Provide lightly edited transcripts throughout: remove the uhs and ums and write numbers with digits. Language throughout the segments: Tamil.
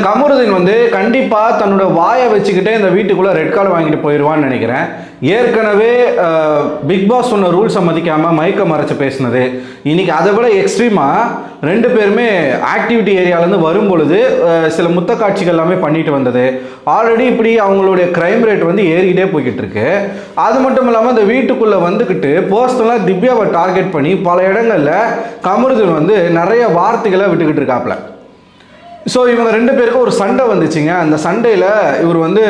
கமருதீன் வந்து கண்டிப்பா தன்னோட வாயை வச்சுக்கிட்டே இந்த வீட்டுக்குள்ள ரெட் கார்டு வாங்கிட்டு போயிடுவான்னு நினைக்கிறேன். ஏற்கனவே பிக் பாஸ் சொன்ன ரூல்ஸை மதிக்காம மயக்க மறைச்சு பேசினது, இன்னைக்கு அதை விட எக்ஸ்ட்ரீமா ரெண்டு பேருமே ஆக்டிவிட்டி ஏரியாவிலேருந்து வரும் பொழுது சில முத்த காட்சிகள் எல்லாமே பண்ணிட்டு வந்தது. ஆல்ரெடி இப்படி அவங்களுடைய கிரைம் ரேட் வந்து ஏறிக்கிட்டே போய்கிட்டு இருக்கு. அது மட்டும் இல்லாமல் இந்த வீட்டுக்குள்ளே வந்துக்கிட்டு பர்சனலாக திவ்யாவை டார்கெட் பண்ணி பல இடங்களில் கமருதீன் வந்து நிறைய வார்த்தைகளை விட்டுக்கிட்டு இருக்காப்புல. ஸோ இவங்க ரெண்டு பேருக்கும் ஒரு சண்டை வந்துச்சுங்க. அந்த சண்டையில் இவர் வந்து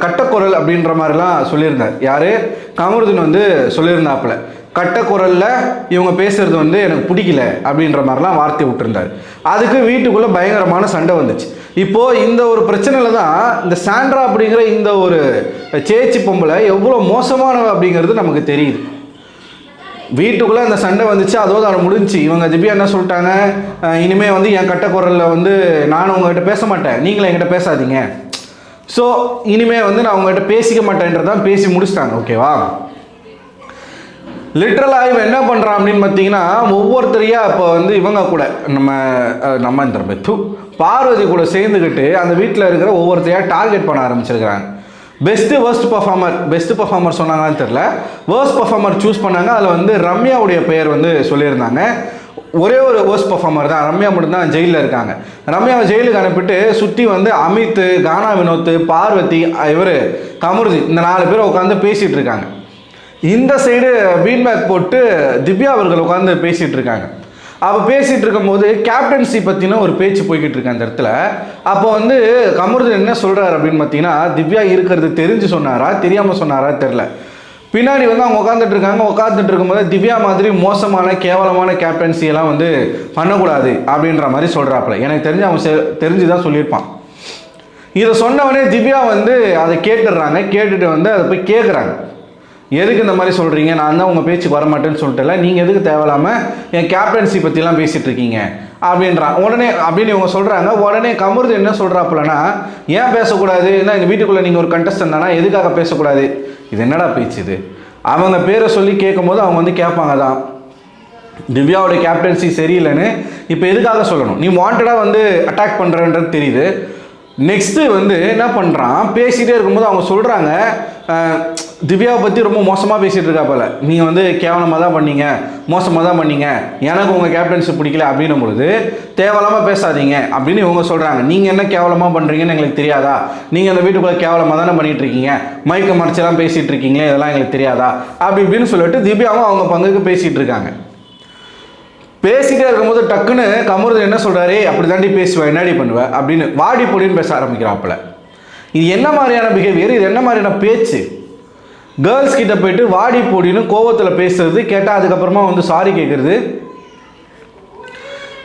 கட்டக்குரல் அப்படின்ற மாதிரிலாம் சொல்லியிருந்தார். யார்? கமருதீன் வந்து சொல்லியிருந்தாப்புல. கட்டக்குரலில் இவங்க பேசுறது வந்து எனக்கு பிடிக்கல அப்படின்ற மாதிரிலாம் வார்த்தை விட்டுருந்தார். அதுக்கு வீட்டுக்குள்ளே பயங்கரமான சண்டை வந்துச்சு. இப்போது இந்த ஒரு பிரச்சனையில் தான் இந்த சாண்ட்ரா அப்படிங்கிற இந்த ஒரு சேச்சி பொம்பளை எவ்வளோ மோசமானவ அப்படிங்கிறது நமக்கு தெரியுது. வீட்டுக்குள்ளே அந்த சண்டை வந்துச்சு, அதோடு அதை முடிஞ்சு. இவங்க திவ்யா என்ன சொல்லிட்டாங்க, இனிமேல் வந்து என் கட்டக்குரலில் வந்து நானும் உங்கள்கிட்ட பேச மாட்டேன், நீங்களும் என்கிட்ட பேசாதீங்க. ஸோ இனிமேல் வந்து நான் உங்கள்கிட்ட பேசிக்க மாட்டேன்றதான் பேசி முடிச்சிட்டாங்க. ஓகேவா? லிட்ரலாக இவன் என்ன பண்ணுறான் அப்படின்னு பார்த்தீங்கன்னா, ஒவ்வொருத்தரையாக இப்போ வந்து இவங்க கூட நம்ம இந்த பார்வதி கூட சேர்ந்துக்கிட்டு அந்த வீட்டில் இருக்கிற ஒவ்வொருத்தரையாக டார்கெட் பண்ண ஆரம்பிச்சிருக்கிறாங்க. பெஸ்ட் பர்ஃபார்மர் சொன்னாங்கன்னு தெரில, வேர்ஸ்ட் பர்ஃபார்மர் சூஸ் பண்ணாங்க. அதில் வந்து ரம்யாவுடைய பெயர் வந்து சொல்லியிருந்தாங்க. ஒரே ஒரு வேர்ஸ்ட் பர்ஃபார்மர் தான், ரம்யா மட்டும்தான் ஜெயிலில் இருக்காங்க. ரம்யாவை ஜெயிலுக்கு அனுப்பிட்டு சுற்றி வந்து அமித், கானா வினோத், பார்வதி, இவர் கமருதீன், இந்த 4 பேர் உட்காந்து பேசிகிட்டு இருக்காங்க. இந்த சைடு பீட்பேக் போட்டு திவ்யா அவர்கள் உட்காந்து பேசிகிட்டு இருக்காங்க. அப்போ பேசிகிட்டு இருக்கும்போது கேப்டன்சி பற்றின ஒரு பேச்சு போய்கிட்டு இருக்கு அந்த இடத்துல. அப்போ வந்து கமருதீன் என்ன சொல்கிறார் அப்படின்னு பார்த்தீங்கன்னா, திவ்யா இருக்கிறது தெரிஞ்சு சொன்னாரா தெரியாமல் சொன்னாரா தெரில. பின்னாடி வந்து அவங்க உட்காந்துட்டு இருக்கும்போது திவ்யா மாதிரி மோசமான கேவலமான கேப்டன்சியெல்லாம் வந்து பண்ணக்கூடாது அப்படின்ற மாதிரி சொல்கிறாப்புல. எனக்கு தெரிஞ்சு அவன் தெரிஞ்சு தான் சொல்லியிருப்பான். இதை சொன்னவனே திவ்யா வந்து அதை கேட்டுட்டு வந்து அதை போய் கேட்குறாங்க, எதுக்கு இந்த மாதிரி சொல்கிறீங்க, நான் தான் உங்கள் பேச்சுக்கு வரமாட்டேன்னு சொல்லிட்டல, நீங்கள் எதுக்கு தேவையில்லாமல் என் கேப்டன்சி பற்றிலாம் பேசிகிட்டு இருக்கீங்க அப்படின்றான். உடனே அப்படின்னு இவங்க சொல்கிறாங்க. உடனே கமருதீன் என்ன சொல்கிறாப்புலன்னா, ஏன் பேசக்கூடாது, ஏன்னா இந்த வீட்டுக்குள்ளே நீங்கள் ஒரு கண்டஸ்டன்ட் தானா, எதுக்காக பேசக்கூடாது, இது என்னடா பேச்சு இது? அவங்க பேரை சொல்லி கேட்கும் போது அவங்க வந்து கேட்பாங்க தான், திவ்யாவோட கேப்டன்சி சரியில்லைன்னு இப்போ எதுக்காக சொல்லணும், நீ வாண்டடாக வந்து அட்டாக் பண்ணுறன்றது தெரியுது. நெக்ஸ்ட்டு வந்து என்ன பண்ணுறான், பேசிகிட்டே இருக்கும்போது அவங்க சொல்கிறாங்க, திவ்யாவை பற்றி ரொம்ப மோசமாக பேசிகிட்டு இருக்கா போல, நீங்கள் வந்து கேவலமாக தான் பண்ணீங்க, மோசமாக தான் பண்ணீங்க, எனக்கு உங்கள் கேப்டன்ஷிப் பிடிக்கல அப்படின்னும் பொழுது தேவையில்லாமல் பேசாதீங்க அப்படின்னு இவங்க சொல்கிறாங்க. நீங்கள் என்ன கேவலமாக பண்ணுறீங்கன்னு எங்களுக்கு தெரியாதா, நீங்கள் அந்த வீட்டுக்குள்ளே கேவலமாக தானே பண்ணிகிட்டு இருக்கீங்க, மயக்க மறைச்செல்லாம் பேசிகிட்டு இருக்கீங்களே, இதெல்லாம் எங்களுக்கு தெரியாதா அப்படி இப்படின்னு சொல்லிட்டு திவ்யாவும் அவங்க பங்குக்கு பேசிகிட்டு இருக்காங்க. பேசிகிட்டே இருக்கும்போது டக்குன்னு கமருதீன் என்ன சொல்கிறாரு, அப்படி தாண்டி பேசுவேன், என்னடி பண்ணுவேன் அப்படின்னு வாடி பொடின்னு பேச ஆரம்பிக்கிறாப்புல. இது என்ன மாதிரியான பிஹேவியர், இது என்ன மாதிரியான பேச்சு? கேர்ள்ஸ் கிட்ட போயிட்டு வாடி போடின்னு கோவத்தில் பேசுறது, கேட்டால் அதுக்கப்புறமா வந்து சாரி கேட்குறது.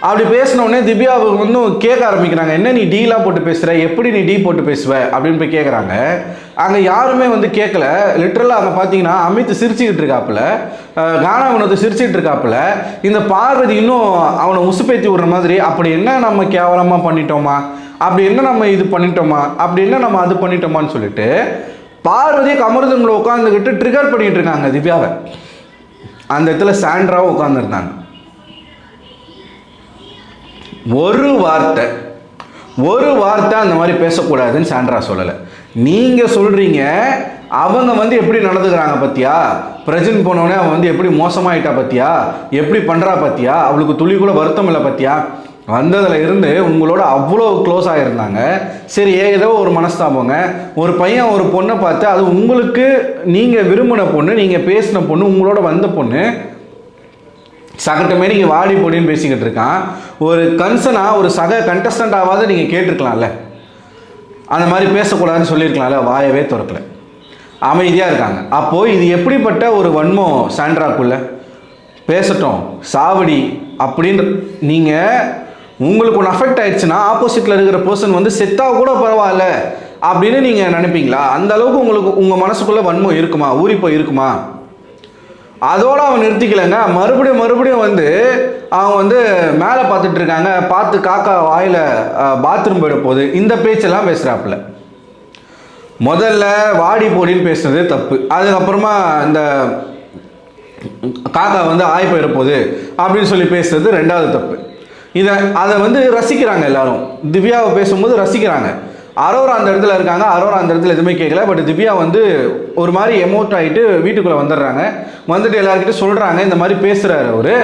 அப்படி பேசினோடனே திவ்யாவுக்கு வந்து கேட்க ஆரம்பிக்கிறாங்க, என்ன நீ டீலாம் போட்டு பேசுகிற, எப்படி நீ டீ போட்டு பேசுவ அப்படின்னு போய் கேட்குறாங்க. அங்கே யாருமே வந்து கேட்கல. லிட்ரலாக அங்கே பார்த்தீங்கன்னா அமித் சிரிச்சுக்கிட்டு இருக்காப்புல, கானா வினோத் சிரிச்சுக்கிட்டு இருக்காப்புல. இந்த பார்வதி இன்னும் அவனை உசுப்பேத்தி விடுற மாதிரி, அப்படி என்ன நம்ம கேவலமாக பண்ணிட்டோமா, அப்படி என்ன நம்ம இது பண்ணிட்டோமா, அப்படி என்ன நம்ம அது பண்ணிட்டோமான்னு சொல்லிட்டு பார்வதி கமருதீன்ல உட்காந்துக்கிட்டு ட்ரிகர் பண்ணிட்டு இருக்காங்க திவ்யாவை. அந்த இடத்துல சாண்ட்ராவும் உட்காந்துருந்தாங்க. ஒரு வார்த்தை அந்த மாதிரி பேசக்கூடாதுன்னு சாண்ட்ரா சொல்லலை. நீங்கள் சொல்கிறீங்க, அவங்க வந்து எப்படி நடந்துக்கிறாங்க பத்தியா, பிரஜன் போனோடனே அவன் வந்து எப்படி மோசமாயிட்டா பத்தியா, எப்படி பண்ணுறா பத்தியா, அவளுக்கு துளி கூட வருத்தம் இல்லை பத்தியா, வந்ததில் இருந்து உங்களோட அவ்வளோ க்ளோஸ் ஆகிருந்தாங்க. சரி, ஏதோ ஒரு மனஸ்தாபங்க, ஒரு பையன் ஒரு பொண்ணை பார்த்து, அது உங்களுக்கு நீங்கள் விரும்பின பொண்ணு, நீங்கள் பேசின பொண்ணு, உங்களோட வந்த பொண்ணு, சகட்டமே நீங்கள் வாடி பொடின்னு பேசிக்கிட்டு இருக்கான். ஒரு கன்சனாக ஒரு சக கண்டஸ்டண்ட்டாவது நீங்கள் கேட்டிருக்கலாம்ல, அந்த மாதிரி பேசக்கூடாதுன்னு சொல்லியிருக்கலாம்ல, வாயவே திறக்கல, அமைதியாக இருக்காங்க. அப்போது இது எப்படிப்பட்ட ஒரு வன்மம் சாண்ட்ராக்குள்ள? பேசட்டும் சாவடி அப்படின்னு நீங்கள் உங்களுக்கு ஒன்று அஃபெக்ட் ஆயிடுச்சுன்னா ஆப்போசிட்டில் இருக்கிற பர்சன் வந்து செத்தா கூட பரவாயில்ல அப்படின்னு நீங்கள் நினைப்பீங்களா? அந்த அளவுக்கு உங்களுக்கு உங்கள் மனசுக்குள்ளே வன்மம் இருக்குமா, ஊறி போய் இருக்குமா? அதோடு அவன் நிறுத்திக்கலைங்க. மறுபடியும் வந்து அவங்க வந்து மேலே பார்த்துட்டு இருக்காங்க, பார்த்து காக்கா வாயில் பாத்ரூம் போயிட போகுது, இந்த பேச்செல்லாம் பேசுகிறாப்புல. முதல்ல வாடி போடின்னு பேசுனது தப்பு, அதுக்கப்புறமா இந்த காக்கா வந்து ஆய் போயிட போகுது அப்படின்னு சொல்லி பேசுறது ரெண்டாவது தப்பு. அதை வந்து ரசிக்கிறாங்க எல்லாரும். திவ்யாவை பேசும்போது ரசிக்கிறாங்க. அரோரா அந்த இடத்துல இருக்காங்க. அரோரா அந்த இடத்துல எதுவுமே கேட்கல. பட் திவ்யா வந்து ஒரு மாதிரி எமோட் ஆகிட்டு வீட்டுக்குள்ளே வந்துடுறாங்க. வந்துட்டு எல்லாருக்கிட்ட சொல்கிறாங்க, இந்த மாதிரி பேசுகிறாரு அவரு,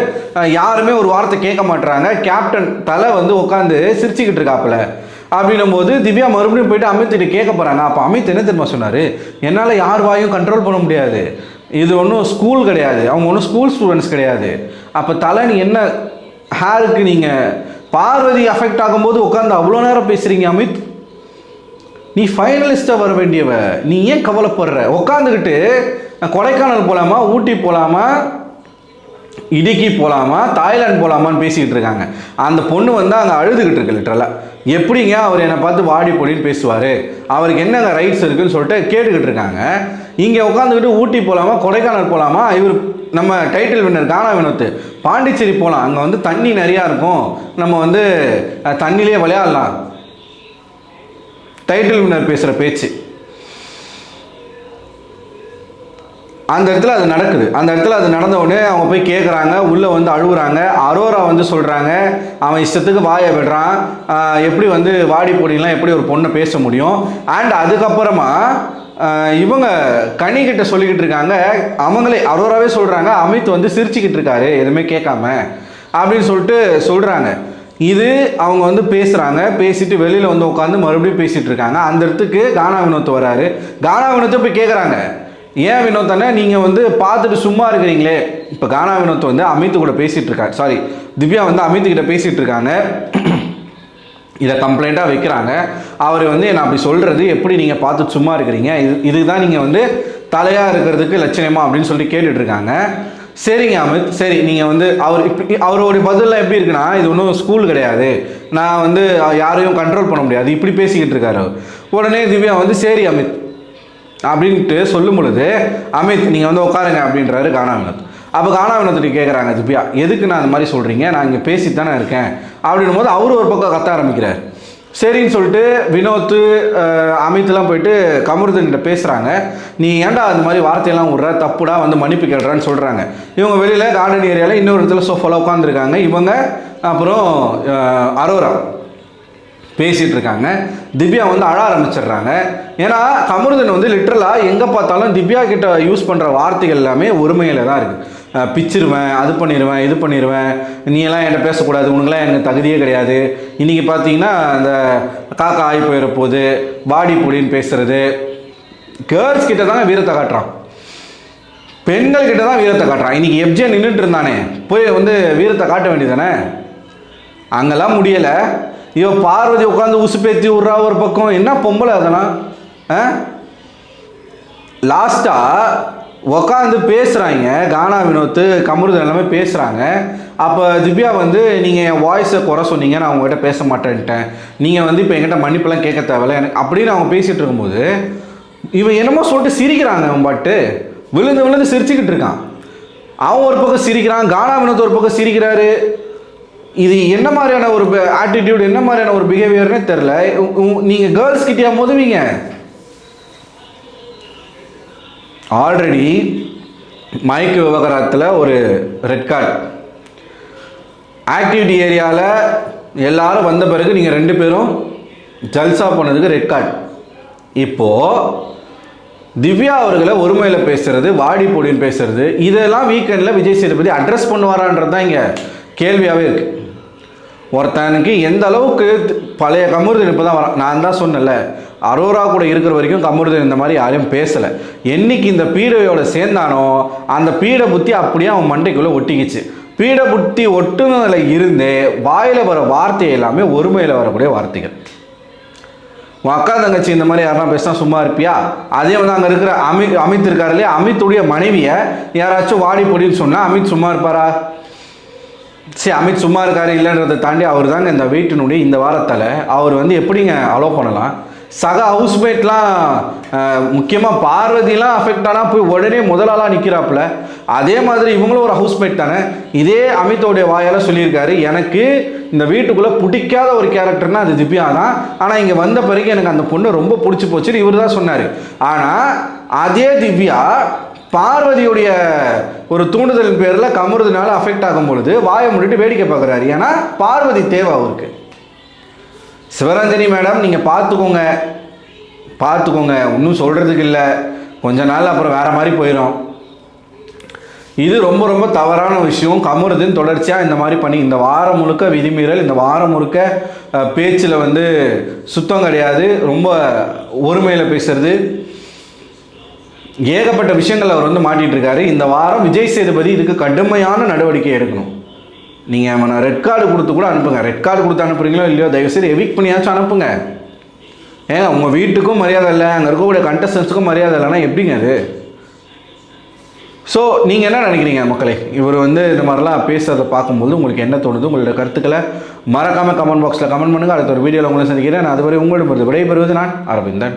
யாருமே ஒரு வார்த்தை கேட்க மாட்டுறாங்க. கேப்டன் தலை வந்து உட்காந்து சிரிச்சுக்கிட்டு இருக்காப்புல. அப்படின்னும் போது திவ்யா மறுபடியும் போயிட்டு அமித்கிட்ட கேட்க போகிறாங்க. அப்போ அமித் என்ன தெரியுமா சொன்னார், என்னால் யார் வாயும் கண்ட்ரோல் பண்ண முடியாது, இது ஒன்றும் ஸ்கூல் கிடையாது, அவங்க ஒன்றும் ஸ்கூல் ஸ்டூடெண்ட்ஸ் கிடையாது. அப்போ தலை நீ என்ன ஹேருக்கு நீங்கள் பார்வதி அஃபெக்ட் ஆகும்போது உட்காந்து அவ்வளோ நேரம் பேசுகிறீங்க அமித், நீ ஃபைனலிஸ்ட்டாக வர வேண்டியவ, நீ ஏன் கவலைப்படுற? உட்காந்துக்கிட்டு கொடைக்கானல் போகலாமா, ஊட்டி போகலாமா, இடுக்கி போகலாமா, தாய்லாந்து போகலாமான்னு பேசிக்கிட்டு இருக்காங்க. அந்த பொண்ணு வந்து அங்கே அழுதுகிட்டு இருக்கு லிட்டரலாக. எப்படிங்க அவர் என்னை பார்த்து வாடி பொடின்னு பேசுவார், அவருக்கு என்னங்க ரைட்ஸ் இருக்குதுன்னு சொல்லிட்டு கேட்டுக்கிட்டு இருக்காங்க. இங்கே உட்காந்துக்கிட்டு ஊட்டி போகலாமா, கொடைக்கானல் போகலாமா, இவர் நம்ம டைட்டில் வின்னர் கானா வினோத் பாண்டிச்சேரி போகலாம், அங்கே வந்து தண்ணி நிறையா இருக்கும், நம்ம வந்து தண்ணிலே விளையாடலாம். டைட்டில் வின்னர் பேசுகிற பேச்சு அந்த இடத்துல அது நடக்குது. அந்த இடத்துல அது நடந்த உடனே அவங்க போய் கேட்குறாங்க, உள்ளே வந்து அழுகுறாங்க. அரோரா வந்து சொல்கிறாங்க, அவன் இஷ்டத்துக்கு வாயை விடுறான், எப்படி வந்து வாடி போடிலாம் எப்படி ஒரு பொண்ணை பேச முடியும். அண்ட் அதுக்கப்புறமா இவங்க கனிக்கிட்ட சொல்லிக்கிட்டு இருக்காங்க, அவங்களே அரோராவே சொல்கிறாங்க, அமித் வந்து சிரிச்சுக்கிட்டு இருக்காரு எதுவுமே கேட்காம அப்படின்னு சொல்லிட்டு சொல்கிறாங்க. இது அவங்க வந்து பேசுகிறாங்க. பேசிட்டு வெளியில் வந்து உட்காந்து மறுபடியும் பேசிகிட்டு இருக்காங்க. அந்த இடத்துக்கு கானா வினோத் வராரு. கானா வினோத்தை போய் கேட்குறாங்க, ஏன் வினோத் தானே நீங்கள் வந்து பார்த்துட்டு சும்மா இருக்கிறீங்களே. இப்போ கானா வினோத் வந்து அமித் கூட பேசிகிட்டு இருக்காங்க, சாரி திவ்யா வந்து அமித்கிட்ட பேசிகிட்டு இருக்காங்க. இதை கம்ப்ளைண்ட்டாக வைக்கிறாங்க. அவர் வந்து என்ன அப்படி சொல்கிறது, எப்படி நீங்கள் பார்த்துட்டு சும்மா இருக்கிறீங்க, இதுதான் நீங்கள் வந்து தலையாக இருக்கிறதுக்கு லட்சணமா அப்படின்னு சொல்லி கேட்டுட்ருக்காங்க. சரிங்க அமித், சரி நீங்கள் வந்து அவருடைய பதிலெலாம் எப்படி இருக்குன்னா, இது ஒன்றும் ஸ்கூல் கிடையாது, நான் வந்து யாரையும் கண்ட்ரோல் பண்ண முடியாது, இப்படி பேசிக்கிட்டு இருக்காரு. உடனே திவ்யா வந்து சரி அமித் அப்படின்ட்டு சொல்லும் பொழுது, அமித் நீங்கள் வந்து உட்காருங்க அப்படின்றாரு கானா வினோத். அப்போ கானா வினோத்திட்ட கேட்குறாங்க திவ்யா, எதுக்கு நான் அந்த மாதிரி சொல்கிறீங்க, நான் இங்கே பேசிட்டு தானே இருக்கேன் அப்படின்னும் போது அவரு ஒரு பக்கம் கத்த ஆரம்பிக்கிறார். சரின்னு சொல்லிட்டு வினோத் அமித்லாம் போயிட்டு கமருதன்கிட்ட பேசுகிறாங்க, நீ ஏன்டா அந்த மாதிரி வார்த்தையெல்லாம் விட்ற, தப்புடா, வந்து மன்னிப்பு கேட்குறான்னு சொல்கிறாங்க. இவங்க வெளியில் கார்டன் ஏரியாவில் இன்னொரு இடத்துல சோஃபாவில் உட்காந்துருக்காங்க. இவங்க அப்புறம் அரோரா பேசிகிட்டு இருக்காங்க. திவ்யா வந்து அழ ஆரம்பிச்சிடுறாங்க. ஏன்னா கமருதன் வந்து லிட்ரலாக எங்கே பார்த்தாலும் திவ்யா கிட்ட யூஸ் பண்ணுற வார்த்தைகள் எல்லாமே ஒருமையில் தான் இருக்குது. பிச்சிருவேன், அது பண்ணிடுவேன், இது பண்ணிடுவேன், நீ எல்லாம் என்கிட்ட பேசக்கூடாது, உனக்குலாம் எனக்கு தகுதியே கிடையாது, இன்றைக்கி பார்த்தீங்கன்னா அந்த காக்கா ஆகி போயிட போது, பாடி பொடின்னு பேசுகிறது. கேர்ள்ஸ் கிட்ட தாங்க வீரத்தை காட்டுறான், பெண்கள் கிட்ட தான் வீரத்தை காட்டுறான். இன்றைக்கி எஃப்ஜே நின்றுட்டு இருந்தானே, போய் வந்து வீரத்தை காட்ட வேண்டியதானே, அங்கெல்லாம் முடியலை. இவன் பார்வதி உட்காந்து உசுப்பேத்தி விட்றா ஒரு பக்கம், என்ன பொம்பளை அதெல்லாம். லாஸ்ட்டாக உட்காந்து பேசுகிறாங்க கானா வினோத் கமருதன் எல்லாமே பேசுகிறாங்க. அப்போ திவ்யா வந்து நீங்கள் என் வாய்ஸை குறை சொன்னீங்க, நான் உங்கள்கிட்ட பேச மாட்டேன்ட்டேன், நீங்கள் வந்து இப்போ என்கிட்ட மன்னிப்பெல்லாம் கேட்க தேவையில்ல எனக்கு அப்படின்னு அவங்க பேசிகிட்டு இருக்கும்போது இவன் என்னமோ சொல்லிட்டு சிரிக்கிறாங்க. அவன் பாட்டு விழுந்து விழுந்து சிரிச்சுக்கிட்டு இருக்கான். அவன் ஒரு பக்கம் சிரிக்கிறான், கானா வினோத் ஒரு பக்கம் சிரிக்கிறாரு. இது என்ன மாதிரியான ஒரு ஆட்டிடியூட், என்ன மாதிரியான ஒரு பிஹேவியர்னே தெரில. நீங்கள் கேர்ள்ஸ் கிட்டேயா மோதுவீங்க? ஆல்ரெடி மைக் விவகாரத்தில் ஒரு ரெட் கார்டு, ஆக்டிவிட்டி ஏரியாவில் எல்லாரும் வந்த பிறகு நீங்கள் 2 பேரும் ஜல்சா போனதுக்கு ரெட் கார்டு. இப்போது திவ்யா அவர்களை ஒருமையில் பேசுகிறது, வாடி பொடின்னு பேசுகிறது, இதெல்லாம் வீக்கெண்டில் விஜய் சேதுபதி அட்ரஸ் பண்ணுவாரான்றது தான் இங்கே கேள்வியாகவே இருக்குது. ஒருத்தனுக்கு எந்த அளவுக்கு பழைய கமருதன் இப்போ தான் வரான். நான் தான் சொன்னேன்ல, அரோரா கூட இருக்கிற வரைக்கும் கமருதன் இந்த மாதிரி யாரையும் பேசலை. என்னைக்கு இந்த பீடவையோட சேர்ந்தானோ அந்த பீட புத்தி அப்படியே அவன் மண்டைக்குள்ளே ஒட்டிக்கிச்சு. பீட புத்தி ஒட்டுனதில் இருந்தே வாயில் வர வார்த்தை எல்லாமே ஒருமையில் வரக்கூடிய வார்த்தைகள். உன் அக்கா தங்கச்சி இந்த மாதிரி யாரெல்லாம் பேசினா சும்மா இருப்பியா? அதே வந்து அங்கே இருக்கிற அமித் இருக்கார் இல்லையா, அமித்துடைய மனைவியை யாராச்சும் வாடி பொடின்னு சொன்னால் அமித் சும்மா இருப்பாரா? சரி, அமித் சும்மா இருக்காரு இல்லைன்றதை தாண்டி அவர் தாங்க இந்த வீட்டினுடைய இந்த வாரத்தால் அவர் வந்து எப்படிங்க அலோவ் பண்ணலாம்? சக ஹவுஸ்மேட்லாம் முக்கியமாக பார்வதிலாம் அஃபெக்ட் ஆனால் போய் உடனே முதலாளாக நிற்கிறாப்புல. அதே மாதிரி இவங்களும் ஒரு ஹவுஸ்மேட் தானே. இதே அமித்தோடைய வாயால் சொல்லியிருக்காரு, எனக்கு இந்த வீட்டுக்குள்ளே பிடிக்காத ஒரு கேரக்டர்னால் அது திவ்யா தான், ஆனால் இங்கே வந்த பிறகு எனக்கு அந்த பொண்ணு ரொம்ப பிடிச்சி போச்சுன்னு இவர் தான் சொன்னார். ஆனால் அதே திவ்யா பார்வதியுடைய ஒரு தூண்டுதலின் பேரில் கமருதுனால அஃபெக்ட் ஆகும் பொழுது வாயை மூடிட்டு வேடிக்கை பார்க்குறாரு. ஏன்னா பார்வதி தேவை அவருக்கு. சிவரஞ்சனி மேடம் நீங்கள் பார்த்துக்கோங்க, ஒன்றும் சொல்கிறதுக்கு இல்லை, கொஞ்ச நாள் அப்புறம் வேறு மாதிரி போயிடும். இது ரொம்ப ரொம்ப தவறான விஷயம். கமருதீன் தொடர்ச்சியாக இந்த மாதிரி பண்ணி இந்த வாரம் முழுக்க விதிமீறல், இந்த வாரம் முழுக்க பேச்சில் வந்து சுத்தம் கிடையாது, ரொம்ப ஒருமையில் பேசுறது, ஏகப்பட்ட விஷயங்கள் அவர் வந்து மாட்டிகிட்டு இருக்காரு. இந்த வாரம் விஜய் சேதுபதி இதுக்கு கடுமையான நடவடிக்கை எடுக்கணும். நீங்கள் அவனை ரெட் கார்டு கொடுத்து கூட அனுப்புங்க. ரெட் கார்டு கொடுத்து அனுப்புறீங்களோ இல்லையோ தயவுசெய்து எவிக் பண்ணியாச்சும் அனுப்புங்க. ஏங்க உங்கள் வீட்டுக்கும் மரியாதை இல்லை, அங்கே இருக்கக்கூடிய கண்டஸ்டன்ஸுக்கும் மரியாதை இல்லைன்னா எப்படிங்க அது? ஸோ நீங்கள் என்ன நினைக்கிறீங்க மக்களே? இவர் வந்து இந்த மாதிரிலாம் பேசுகிறத பார்க்கும்போது உங்களுக்கு என்ன தோணுது? உங்களோட கருத்துக்களை மறக்காமல் கமெண்ட் பாக்ஸில் கமெண்ட் பண்ணுங்கள். அடுத்த ஒரு வீடியோவில் உங்களை சந்திக்கிறேன். நான் அதுவரை உங்களிடம் விடைபெறுவது நான் அரவிந்தன்.